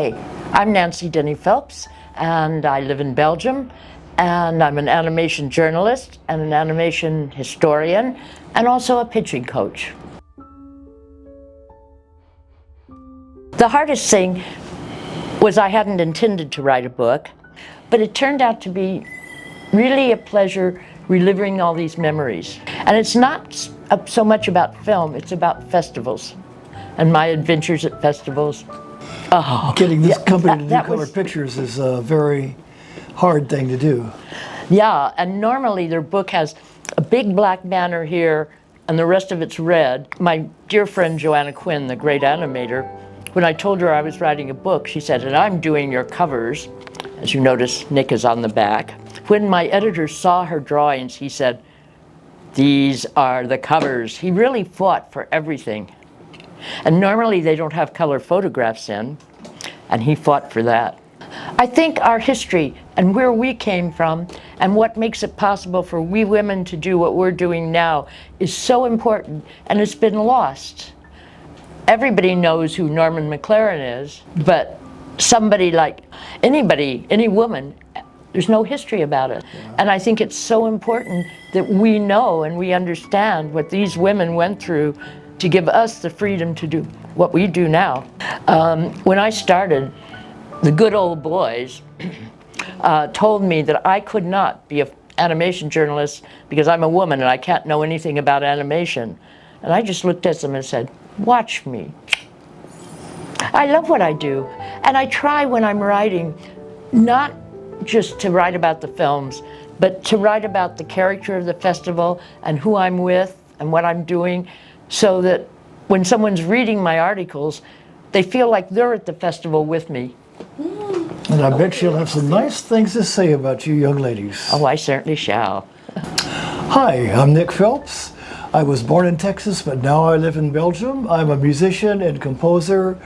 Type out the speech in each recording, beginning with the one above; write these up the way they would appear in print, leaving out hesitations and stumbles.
Hi, I'm Nancy Denney Phelps, and I live in Belgium, and I'm an animation journalist and an animation historian, and also a pitching coach. The hardest thing was I hadn't intended to write a book, but it turned out to be really a pleasure reliving all these memories. And it's not so much about film, it's about festivals and my adventures at festivals. Oh, Getting this company to do color pictures is a very hard thing to do. Yeah, and normally their book has a big black banner here and the rest of it's red. My dear friend Joanna Quinn, the great animator, when I told her I was writing a book, she said, and I'm doing your covers. As you notice, Nick is on the back. When my editor saw her drawings, he said, these are the covers. He really fought for everything. And normally they don't have color photographs in, and he fought for that. I think our history and where we came from and what makes it possible for we women to do what we're doing now is so important, and it's been lost. Everybody knows who Norman McLaren is, but somebody like anybody, any woman, there's no history about it. Yeah. And I think it's so important that we know and we understand what these women went through to give us the freedom to do what we do now. When I started, the good old boys told me that I could not be an animation journalist because I'm a woman and I can't know anything about animation. And I just looked at them and said, watch me. I love what I do. And I try when I'm writing, not just to write about the films, but to write about the character of the festival and who I'm with and what I'm doing, so that when someone's reading my articles, they feel like they're at the festival with me. And I bet you'll have some nice things to say about you young ladies. Oh, I certainly shall. Hi, I'm Nick Phelps. I was born in Texas, but now I live in Belgium. I'm a musician and composer,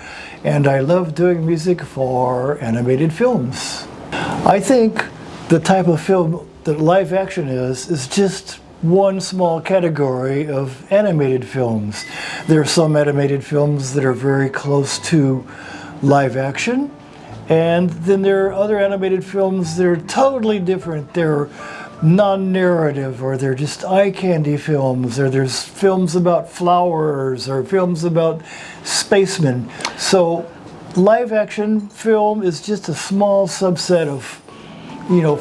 and I love doing music for animated films. I think the type of film that live action is just one small category of animated films. There are some animated films that are very close to live action, and then there are other animated films that are totally different. They're non-narrative, or they're just eye candy films, or there's films about flowers, or films about spacemen. So live action film is just a small subset of,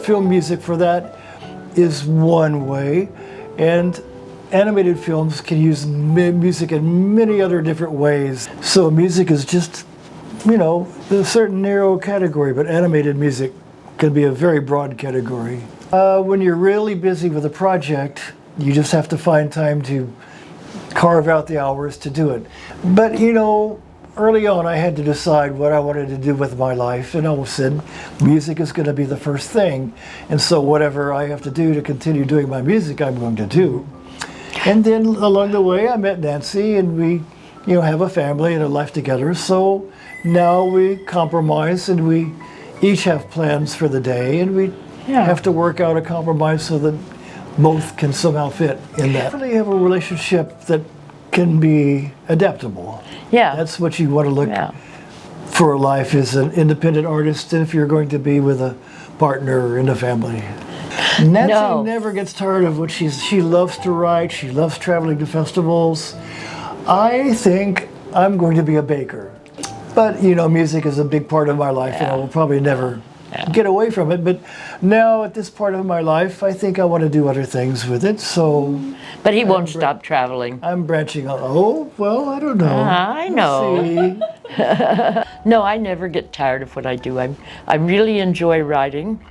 film music for that is one way. And animated films can use music in many other different ways. So music is just, a certain narrow category, but animated music can be a very broad category. When you're really busy with a project, you just have to find time to carve out the hours to do it. But early on I had to decide what I wanted to do with my life, and I said music is going to be the first thing, and so whatever I have to do to continue doing my music, I'm going to do. And then along the way I met Nancy, and we have a family and a life together, so now we compromise and we each have plans for the day, and we have to work out a compromise so that both can somehow fit in that. Really have a relationship that can be adaptable. Yeah. That's what you want to look for a life as an independent artist, and if you're going to be with a partner in a family. Nancy never gets tired of what she loves to write, she loves traveling to festivals. I think I'm going to be a baker. But music is a big part of my life, and I will probably never get away from it. But now at this part of my life, I think I want to do other things with it. So, but he won't stop traveling. I'm branching out. Oh, well, I don't know. I know. No, I never get tired of what I do. I really enjoy writing.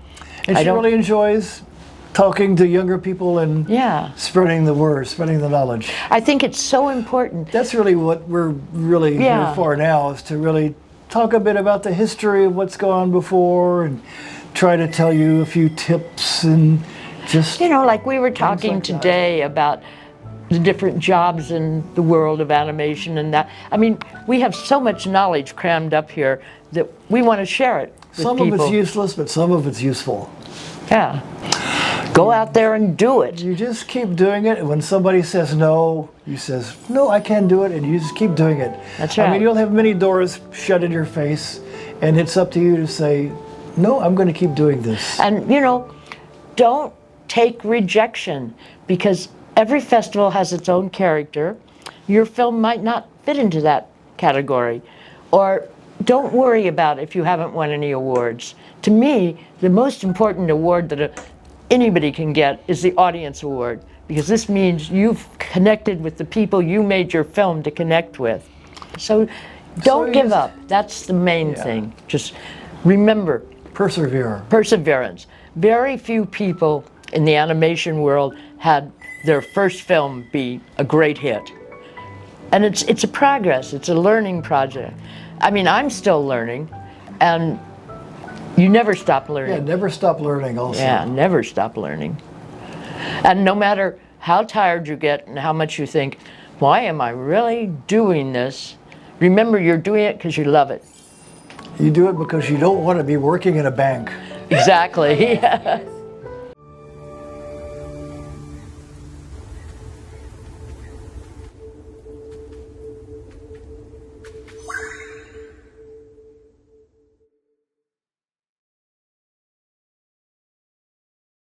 And she really enjoys talking to younger people and spreading the word, spreading the knowledge. I think it's so important. That's really what we're really here for now, is to really talk a bit about the history of what's gone before and try to tell you a few tips and just... like we were talking today about the different jobs in the world of animation and that. I mean, we have so much knowledge crammed up here that we want to share it with some people. Of it's useless, but some of it's useful. Yeah. Go out there and do it. You just keep doing it, and when somebody says no, you says, no, I can do it, and you just keep doing it. That's right. I mean, you'll have many doors shut in your face, And it's up to you to say, no, I'm going to keep doing this. And, you know, don't take rejection, because every festival has its own character. Your film might not fit into that category. Or don't worry about if you haven't won any awards. To me, the most important award that anybody can get is the Audience Award, because this means you've connected with the people you made your film to connect with. So don't give up. That's the main thing. Just remember. Persevere. Perseverance. Very few people in the animation world had their first film be a great hit. And it's a progress, it's a learning project. I mean, I'm still learning, and you never stop learning. Yeah, never stop learning also. Yeah, never stop learning. And no matter how tired you get and how much you think, why am I really doing this? Remember, you're doing it because you love it. You do it because you don't want to be working in a bank. Exactly.